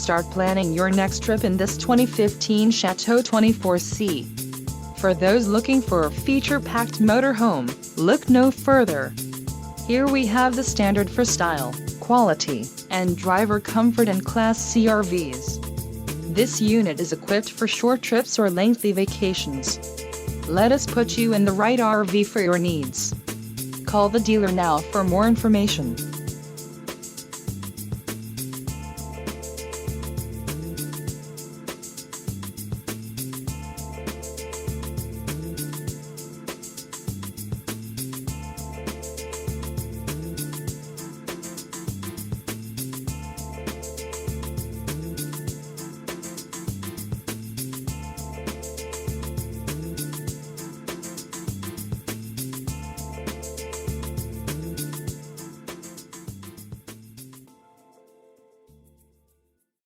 start planning your next trip in this 2015 Chateau 24C. For those looking for a feature-packed motorhome, look no further. Here we have the standard for style, quality, and driver comfort in Class C RVs. This unit is equipped for short trips or lengthy vacations. Let us put you in the right RV for your needs. Call the dealer now for more information.